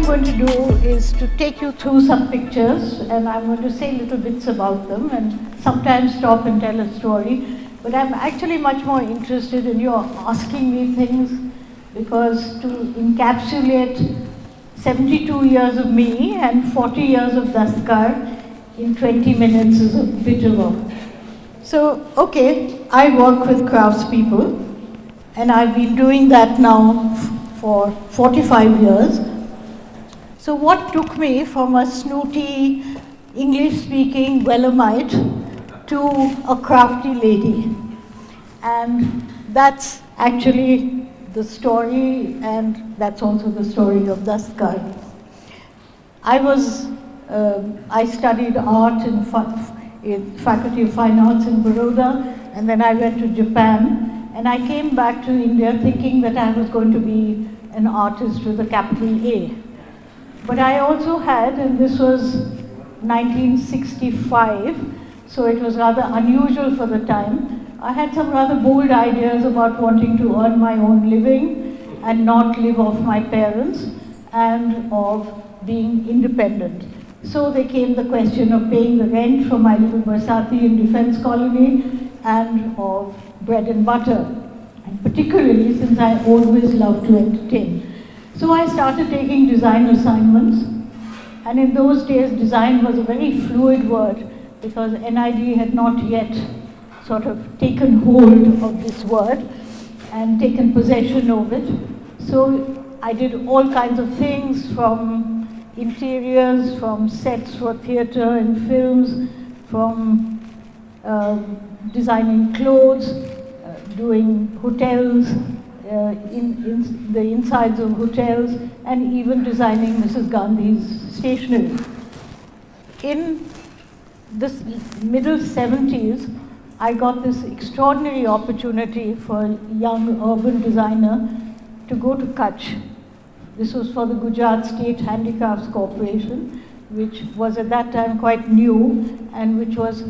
going to do is to take you through some pictures, and I'm going to say little bits about them and sometimes stop and tell a story. But I'm actually much more interested in your asking me things, because to encapsulate 72 years of me and 40 years of Dastkar in 20 minutes is a bit of a... So, okay, I work with craftspeople, and I've been doing that now for 45 years. So what took me from a snooty, English-speaking Wellamite to a crafty lady? And that's actually the story, and that's also the story of Dastkar. I studied art in Faculty of Fine Arts in Baroda, and then I went to Japan, and I came back to India thinking that I was going to be an artist with a capital A. But I also had, and this was 1965, so it was rather unusual for the time, I had some rather bold ideas about wanting to earn my own living and not live off my parents, and of being independent. So there came the question of paying the rent for my little Barsati in Defense Colony, and of bread and butter, and particularly since I always loved to entertain. So I started taking design assignments, and in those days design was a very fluid word, because NID had not yet sort of taken hold of this word and taken possession of it. So I did all kinds of things, from interiors, from sets for theatre and films, from designing clothes, doing hotels, in the insides of hotels, and even designing Mrs. Gandhi's stationery. In the middle 70s, I got this extraordinary opportunity for a young urban designer to go to Kutch. This was for the Gujarat State Handicrafts Corporation, which was at that time quite new, and which was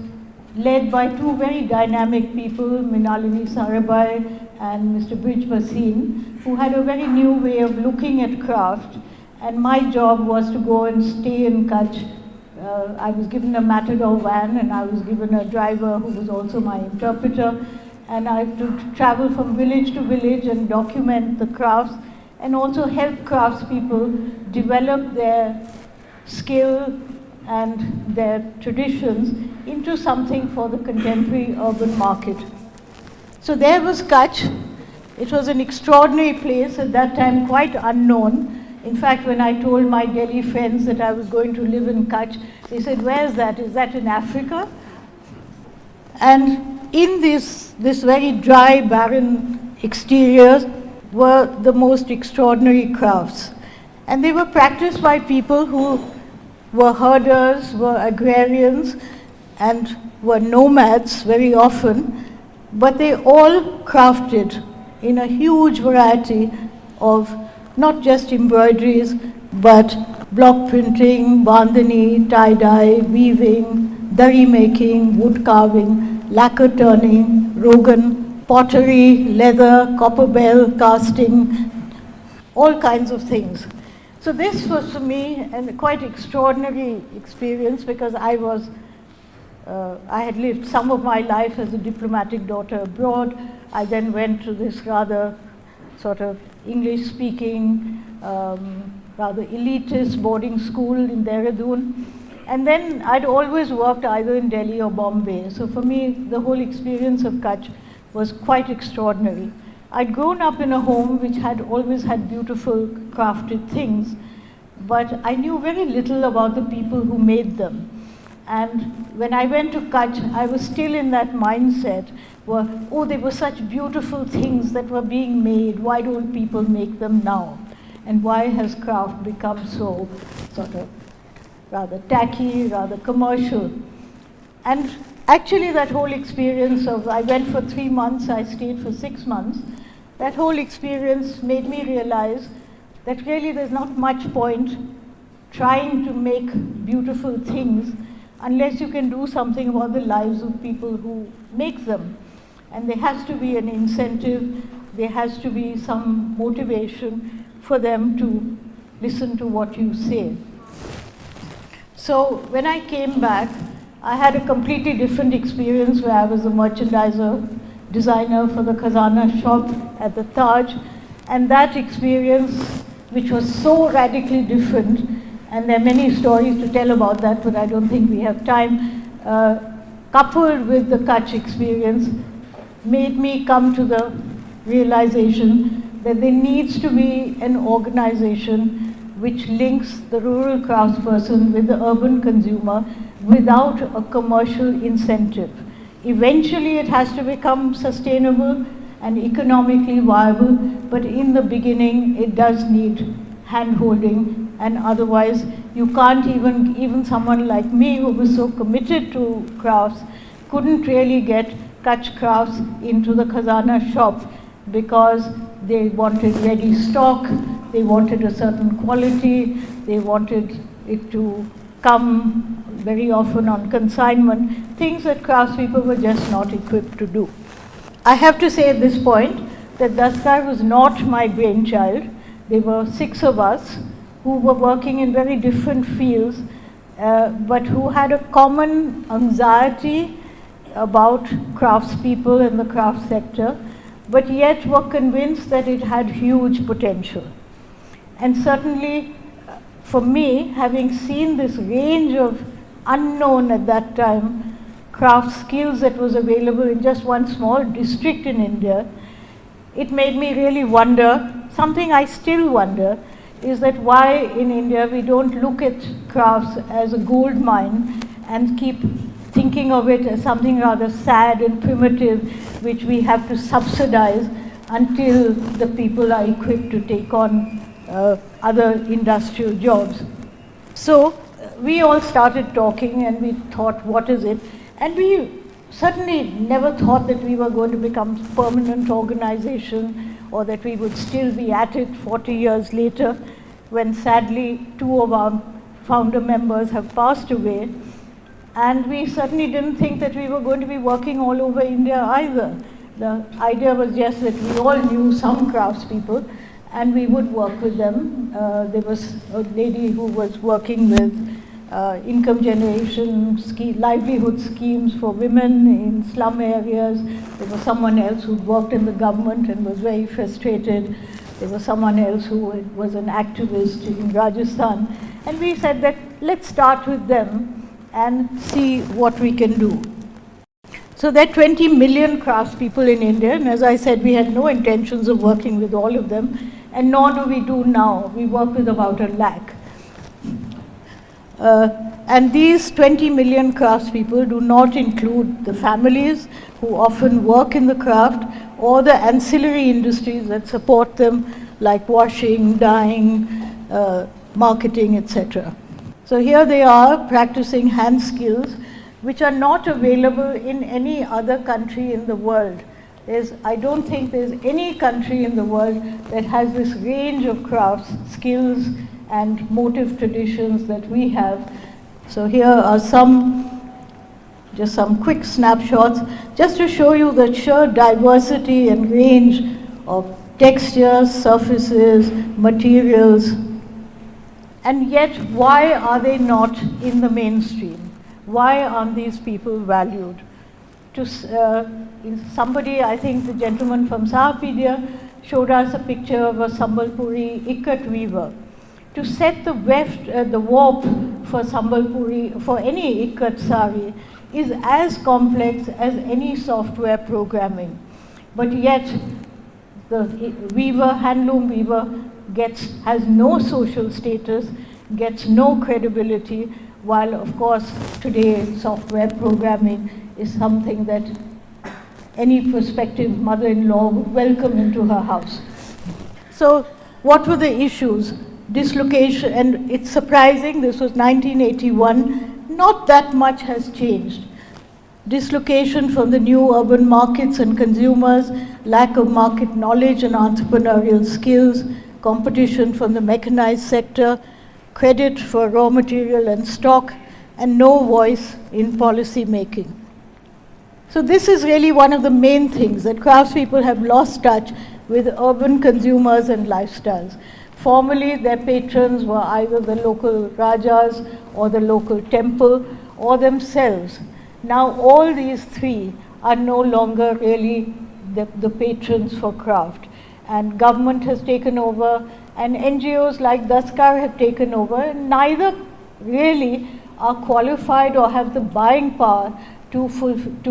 led by two very dynamic people, Minalini Sarabhai and Mr. Brij Bhasin, who had a very new way of looking at craft. And my job was to go and stay in Kutch. I was given a Matador van, and I was given a driver who was also my interpreter. And I had to travel from village to village and document the crafts, and also help craftspeople develop their skill and their traditions into something for the contemporary urban market. So there was Kutch. It was an extraordinary place, at that time quite unknown. In fact, when I told my Delhi friends that I was going to live in Kutch, they said, "Where is that? Is that in Africa?" And in this very dry, barren exterior were the most extraordinary crafts. And they were practiced by people who were herders, were agrarians, and were nomads very often, but they all crafted in a huge variety of not just embroideries, but block printing, bandhani, tie-dye, weaving, dari making, wood carving, lacquer turning, rogan, pottery, leather, copper bell, casting, all kinds of things. So this was for me a quite extraordinary experience, because I had lived some of my life as a diplomatic daughter abroad. I then went to this rather sort of English-speaking, rather elitist boarding school in Dehradun. And then I'd always worked either in Delhi or Bombay. So for me, the whole experience of Kutch was quite extraordinary. I'd grown up in a home which had always had beautiful crafted things, but I knew very little about the people who made them. And when I went to Kutch, I was still in that mindset where, oh, they were such beautiful things that were being made. Why don't people make them now? And why has craft become so sort of rather tacky, rather commercial? And actually that whole experience of, I went for 3 months, I stayed for 6 months, that whole experience made me realize that really there's not much point trying to make beautiful things unless you can do something about the lives of people who make them. And there has to be an incentive, there has to be some motivation for them to listen to what you say. So when I came back, I had a completely different experience where I was a merchandiser, designer for the Khazana shop at the Taj, and that experience, which was so radically different, and there are many stories to tell about that, but I don't think we have time, coupled with the Kutch experience, made me come to the realization that there needs to be an organization which links the rural craftsperson with the urban consumer without a commercial incentive. Eventually it has to become sustainable and economically viable, but in the beginning it does need hand-holding, and otherwise you can't even someone like me who was so committed to crafts couldn't really get Kutch crafts into the Khazana shops because they wanted ready stock, they wanted a certain quality, they wanted it to come very often on consignment, things that craftspeople were just not equipped to do. I have to say at this point that Dastkar was not my brainchild. There were 6 of us who were working in very different fields, but who had a common anxiety about craftspeople in the craft sector, but yet were convinced that it had huge potential. And certainly for me, having seen this range of unknown at that time craft skills that was available in just one small district in India, it made me really wonder, something I still wonder, is that why in India we don't look at crafts as a gold mine and keep thinking of it as something rather sad and primitive which we have to subsidize until the people are equipped to take on other industrial jobs. So we all started talking and we thought, what is it? And we certainly never thought that we were going to become a permanent organization or that we would still be at it 40 years later, when sadly 2 of our founder members have passed away. And we certainly didn't think that we were going to be working all over India either. The idea was just that we all knew some craftspeople and we would work with them. There was a lady who was working with income generation, livelihood schemes for women in slum areas. There was someone else who worked in the government and was very frustrated. There was someone else who was an activist in Rajasthan. And we said that let's start with them and see what we can do. So there are 20 million craftspeople in India, and as I said, we had no intentions of working with all of them, and nor do we do now. We work with about 1 lakh. And these 20 million craftspeople do not include the families who often work in the craft or the ancillary industries that support them, like washing, dyeing, marketing, etc. So here they are practicing hand skills which are not available in any other country in the world. I don't think there's any country in the world that has this range of crafts, skills, and motive traditions that we have. So here are just some quick snapshots, just to show you the sheer diversity and range of textures, surfaces, materials. And yet, why are they not in the mainstream? Why aren't these people valued? Somebody, I think the gentleman from Sahapidia, showed us a picture of a Sambalpuri ikat weaver. To set the warp for Sambalpuri, for any ikat sari, is as complex as any software programming. But yet, the weaver, handloom weaver, has no social status, gets no credibility, while of course today software programming is something that any prospective mother-in-law would welcome into her house. So what were the issues? Dislocation, and it's surprising, this was 1981, not that much has changed. Dislocation from the new urban markets and consumers, lack of market knowledge and entrepreneurial skills, competition from the mechanized sector, credit for raw material and stock, and no voice in policy making. So this is really one of the main things, that craftspeople have lost touch with urban consumers and lifestyles. Formerly, their patrons were either the local rajas or the local temple or themselves. Now, all these three are no longer really the patrons for craft. And government has taken over, and NGOs like Dastkar have taken over, and neither really are qualified or have the buying power to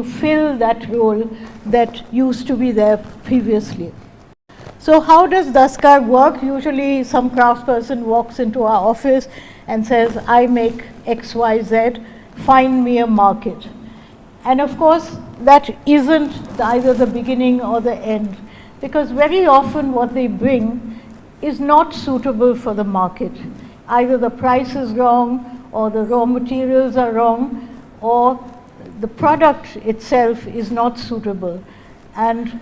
fill that role that used to be there previously. So how does Dastkar work? Usually some craftsperson walks into our office and says, I make X, Y, Z, find me a market. And of course, that isn't either the beginning or the end, because very often what they bring is not suitable for the market. Either the price is wrong, or the raw materials are wrong, or the product itself is not suitable. And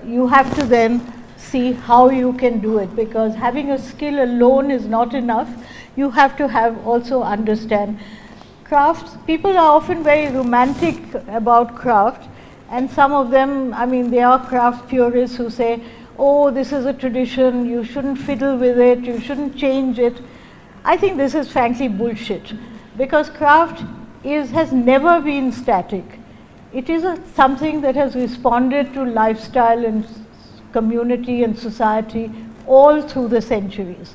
you have to then see how you can do it, because having a skill alone is not enough. You have to have also understand crafts. People are often very romantic about craft, and some of them, I mean, they are craft purists who say, oh, this is a tradition, you shouldn't fiddle with it, you shouldn't change it. I think this is frankly bullshit, because craft has never been static. It is something that has responded to lifestyle and community and society all through the centuries.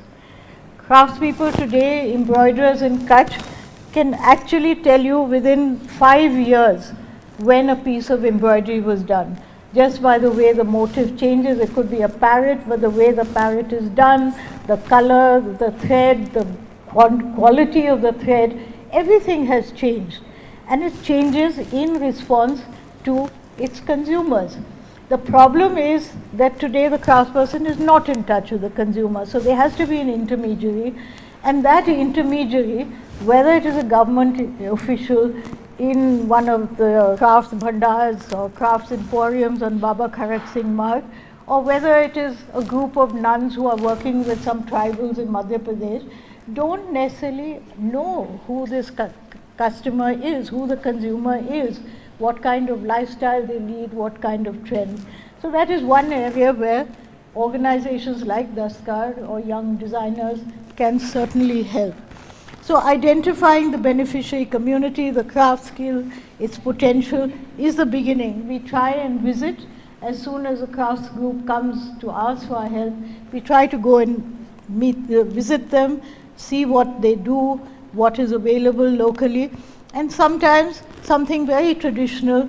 Craftspeople today, embroiderers in Kutch, can actually tell you within 5 years when a piece of embroidery was done. Just by the way the motif changes, it could be a parrot, but the way the parrot is done, the color, the thread, the quality of the thread, everything has changed. And it changes in response to its consumers. The problem is that today the craftsperson is not in touch with the consumer, so there has to be an intermediary, and that intermediary, whether it is a government official in one of the crafts bhandars or crafts emporiums on Baba Kharak Singh Marg, or whether it is a group of nuns who are working with some tribals in Madhya Pradesh, don't necessarily know who this customer is, who the consumer is, what kind of lifestyle they lead, what kind of trend. So that is one area where organizations like Dastkar or young designers can certainly help. So identifying the beneficiary community, the craft skill, its potential is the beginning. We try and visit as soon as a crafts group comes to ask for our help. We try to go and visit them, see what they do, what is available locally, and sometimes something very traditional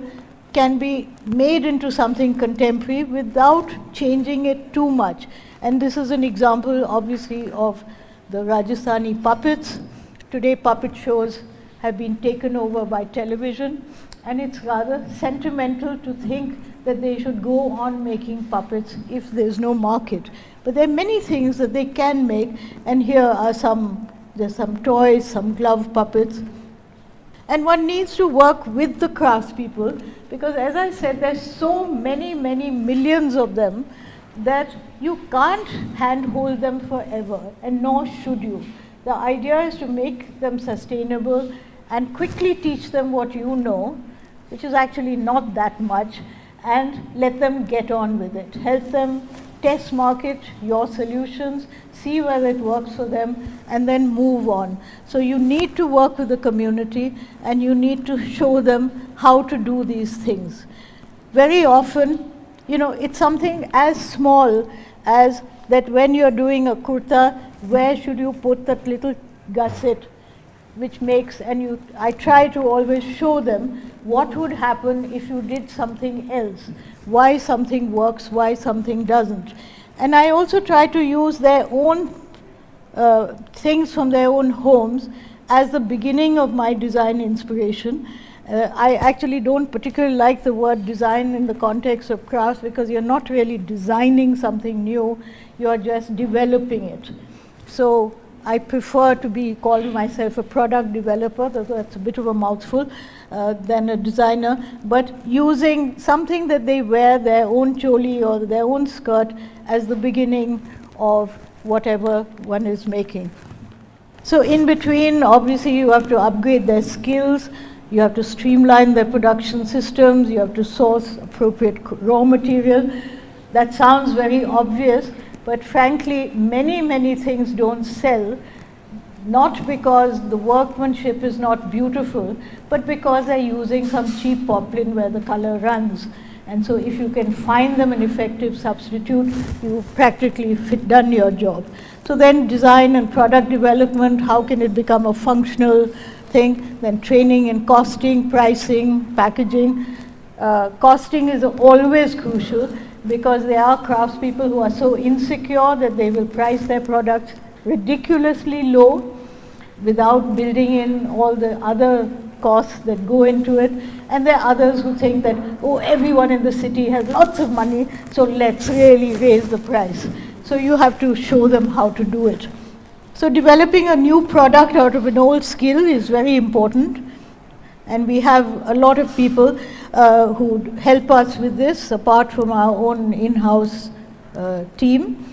can be made into something contemporary without changing it too much. And this is an example, obviously, of the Rajasthani puppets. Today, puppet shows have been taken over by television, and it's rather sentimental to think that they should go on making puppets if there's no market. But there are many things that they can make, and here are there's some toys, some glove puppets. And one needs to work with the craftspeople, because as I said, there's so many, many millions of them that you can't handhold them forever, and nor should you. The idea is to make them sustainable and quickly teach them what you know, which is actually not that much, and let them get on with it. Help them test market your solutions, see whether it works for them, and then move on. So you need to work with the community, and you need to show them how to do these things. Very often, it's something as small as that when you're doing a kurta, where should you put that little gusset which makes, I try to always show them what would happen if you did something else, why something works, why something doesn't. And I also try to use their own things from their own homes as the beginning of my design inspiration. I actually don't particularly like the word design in the context of crafts, because you're not really designing something new, you're just developing it. So I prefer to call myself a product developer, though that's a bit of a mouthful, than a designer, but using something that they wear, their own choli or their own skirt, as the beginning of whatever one is making. So in between, obviously you have to upgrade their skills, you have to streamline their production systems, you have to source appropriate raw material. That sounds very obvious, But frankly, many things don't sell, not because the workmanship is not beautiful, but because they're using some cheap poplin where the color runs. And so if you can find them an effective substitute, you've practically done your job. So then design and product development, how can it become a functional thing? Then training and costing, pricing, packaging. Costing is always crucial because there are craftspeople who are so insecure that they will price their products ridiculously low without building in all the other costs that go into it. And there are others who think that, oh, everyone in the city has lots of money, so let's really raise the price. So you have to show them how to do it. So developing a new product out of an old skill is very important. And we have a lot of people who help us with this, apart from our own in-house team.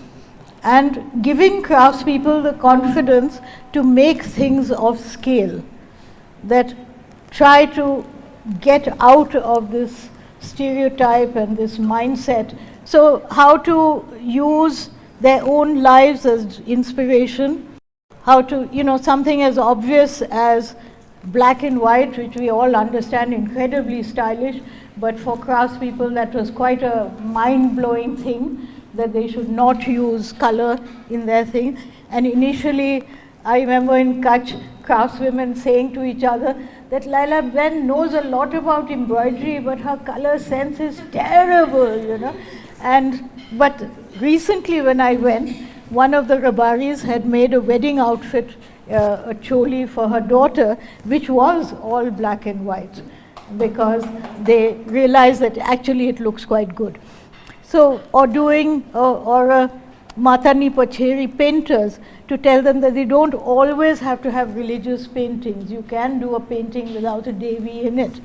And giving craftspeople the confidence to make things of scale that try to get out of this stereotype and this mindset. So how to use their own lives as inspiration, how to, something as obvious as black and white, which we all understand, incredibly stylish, but for craftspeople that was quite a mind-blowing thing, that they should not use color in their thing. And initially, I remember in Kutch, craftswomen saying to each other that Laila Ben knows a lot about embroidery, but her color sense is terrible, But recently when I went, one of the Rabaris had made a wedding outfit, a choli for her daughter, which was all black and white, because they realized that actually it looks quite good. So, or a Matani Pacheri painters, to tell them that they don't always have to have religious paintings. You can do a painting without a Devi in it.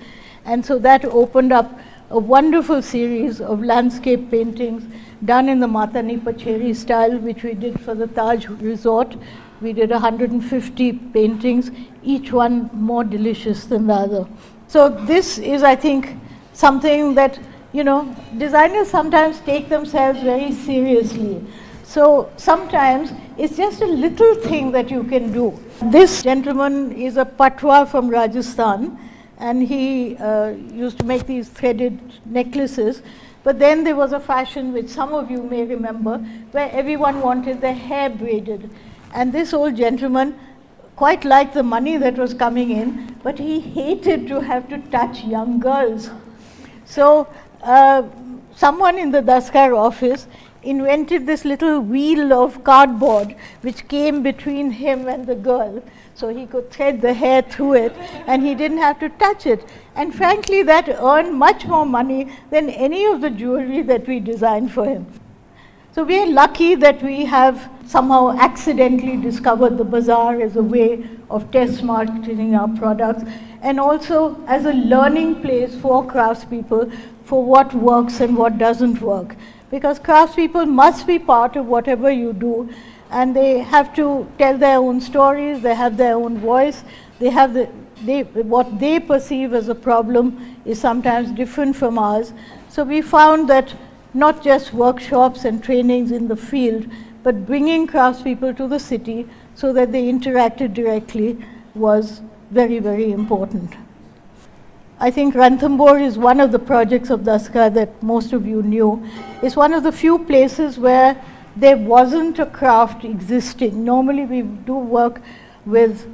And so that opened up a wonderful series of landscape paintings done in the Matani Pacheri style, which we did for the Taj Resort. We did 150 paintings, each one more delicious than the other. So this is, I think, something that, designers sometimes take themselves very seriously. So sometimes it's just a little thing that you can do. This gentleman is a patwa from Rajasthan, and he used to make these threaded necklaces. But then there was a fashion, which some of you may remember, where everyone wanted their hair braided. And this old gentleman quite liked the money that was coming in, but he hated to have to touch young girls. So someone in the Dastkar office invented this little wheel of cardboard which came between him and the girl, so he could thread the hair through it and he didn't have to touch it. And frankly, that earned much more money than any of the jewelry that we designed for him. So we are lucky that we have somehow accidentally discovered the bazaar as a way of test marketing our products, and also as a learning place for craftspeople for what works and what doesn't work. Because craftspeople must be part of whatever you do, and they have to tell their own stories, they have their own voice, what they perceive as a problem is sometimes different from ours. So we found that not just workshops and trainings in the field, but bringing craftspeople to the city so that they interacted directly was very, very important. I think Ranthambore is one of the projects of Dastkar that most of you knew. It's one of the few places where there wasn't a craft existing. Normally we do work with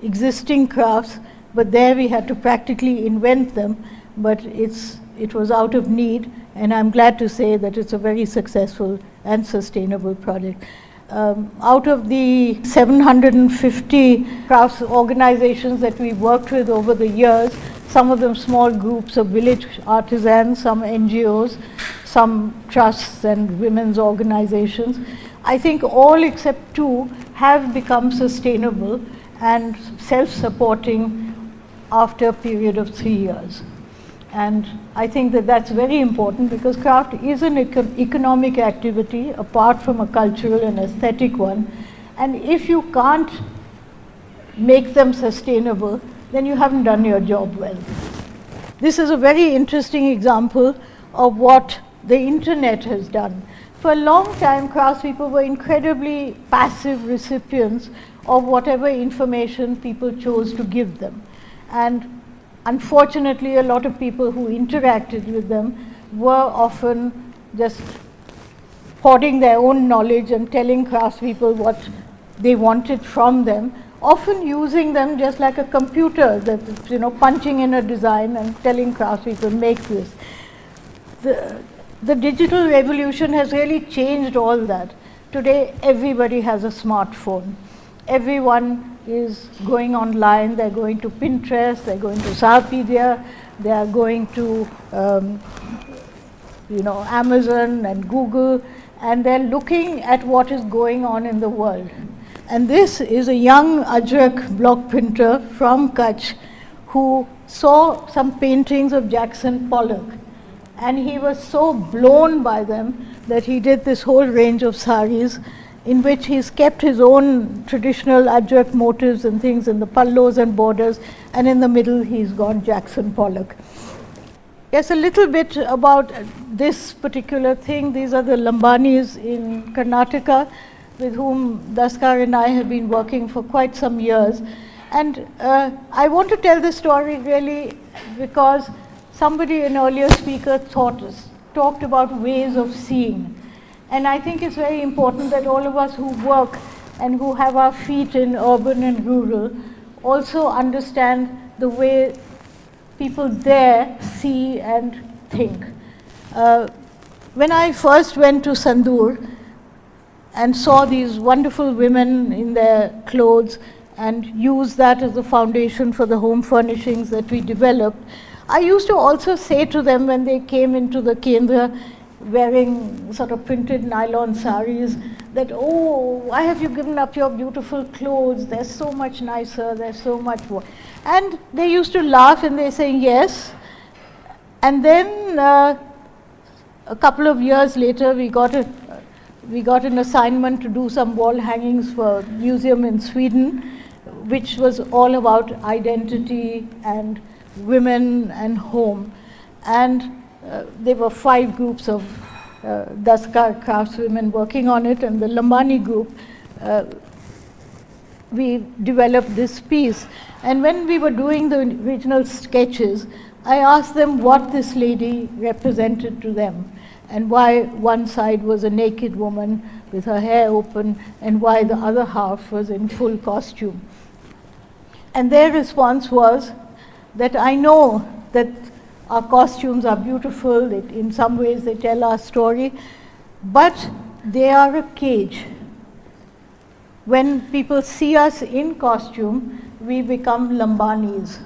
existing crafts, but there we had to practically invent them, but it was out of need, and I'm glad to say that it's a very successful and sustainable project. Out of the 750 crafts organizations that we worked with over the years, some of them small groups of village artisans, some NGOs, some trusts and women's organizations, I think all except 2 have become sustainable and self-supporting after a period of 3 years. And I think that that's very important, because craft is an economic activity apart from a cultural and aesthetic one. And if you can't make them sustainable, then you haven't done your job well. This is a very interesting example of what the internet has done. For a long time, craftspeople were incredibly passive recipients of whatever information people chose to give them. And unfortunately, a lot of people who interacted with them were often just hoarding their own knowledge and telling craftspeople what they wanted from them, often using them just like a computer, that punching in a design and telling craftspeople, make this. The digital revolution has really changed all that. Today, everybody has a smartphone. Everyone is going online. They're going to Pinterest, they're going to Sahapedia, they are going to Amazon and Google, and they're looking at what is going on in the world. And this is a young Ajrak block printer from Kutch who saw some paintings of Jackson Pollock. And he was so blown by them that he did this whole range of saris in which he's kept his own traditional Ajrak motifs and things in the pallos and borders, and in the middle he's gone Jackson Pollock. Yes, a little bit about this particular thing. These are the Lambanis in Karnataka, with whom Dastkar and I have been working for quite some years. And I want to tell this story really because somebody, an earlier speaker, talked about ways of seeing. And I think it's very important that all of us who work and who have our feet in urban and rural also understand the way people there see and think. When I first went to Sandur and saw these wonderful women in their clothes and used that as the foundation for the home furnishings that we developed, I used to also say to them when they came into the Kendra wearing sort of printed nylon saris that, oh, why have you given up your beautiful clothes? They're so much nicer, they're so much more. And they used to laugh and they say yes. And then a couple of years later, we got an assignment to do some wall hangings for a museum in Sweden, which was all about identity and women and home. And there were 5 groups of Dastkar craftswomen working on it, and the Lambani group, we developed this piece. And when we were doing the original sketches, I asked them what this lady represented to them, and why one side was a naked woman with her hair open, and why the other half was in full costume. And their response was that I know that our costumes are beautiful, that in some ways they tell our story, but they are a cage. When people see us in costume, we become Lambanis.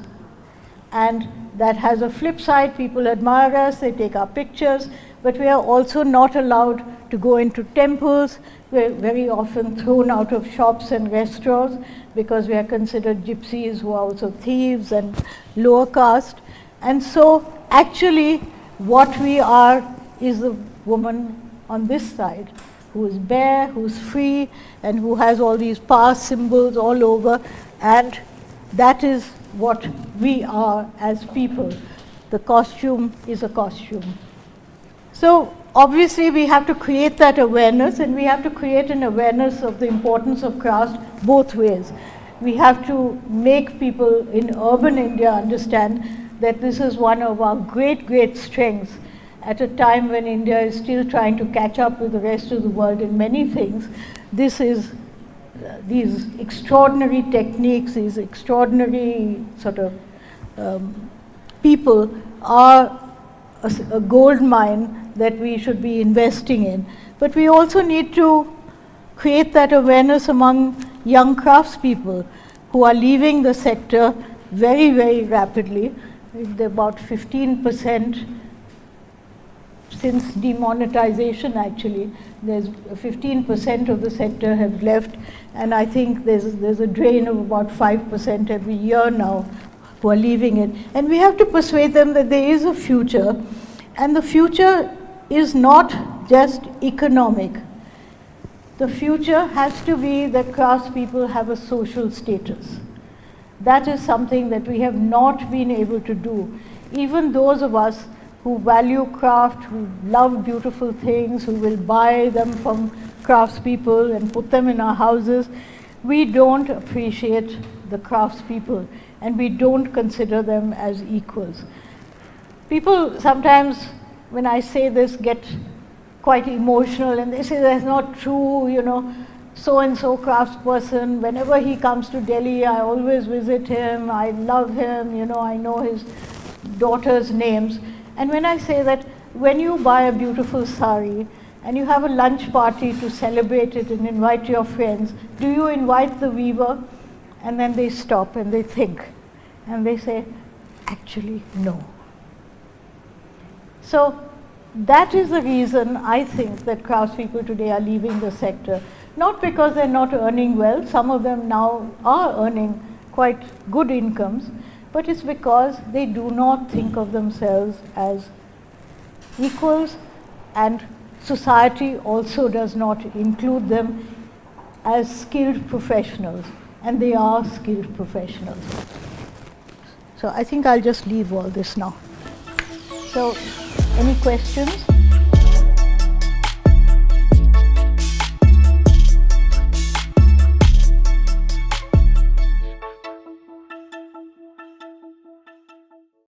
And that has a flip side. People admire us, they take our pictures, but we are also not allowed to go into temples. We're very often thrown out of shops and restaurants because we are considered gypsies who are also thieves and lower caste. And so actually what we are is the woman on this side who is bare, who's free, and who has all these power symbols all over, and that is what we are as people. The costume is a costume. So obviously we have to create that awareness, and we have to create an awareness of the importance of craft both ways. We have to make people in urban India understand that this is one of our great, great strengths at a time when India is still trying to catch up with the rest of the world in many things. This is these extraordinary techniques, these extraordinary sort of people are a gold mine that we should be investing in. But we also need to create that awareness among young craftspeople who are leaving the sector very, very rapidly. They're about 15% since demonetization, actually. There's 15% of the sector have left, and I think there's a drain of about 5% every year now who are leaving it. And we have to persuade them that there is a future, and the future is not just economic. The future has to be that craftspeople have a social status. That is something that we have not been able to do. Even those of us who value craft, who love beautiful things, who will buy them from craftspeople and put them in our houses, we don't appreciate the craftspeople and we don't consider them as equals. People sometimes, when I say this, get quite emotional and they say that's not true, you know, so-and-so craftsperson, whenever he comes to Delhi, I always visit him, I love him, you know, I know his daughters' names. And when I say that, when you buy a beautiful sari and you have a lunch party to celebrate it and invite your friends, do you invite the weaver? And then they stop and they think and they say, actually, no. So that is the reason I think that craftspeople today are leaving the sector. Not because they're not earning well, some of them now are earning quite good incomes, but it's because they do not think of themselves as equals, and society also does not include them as skilled professionals, and they are skilled professionals. So I think I'll just leave all this now. So, any questions?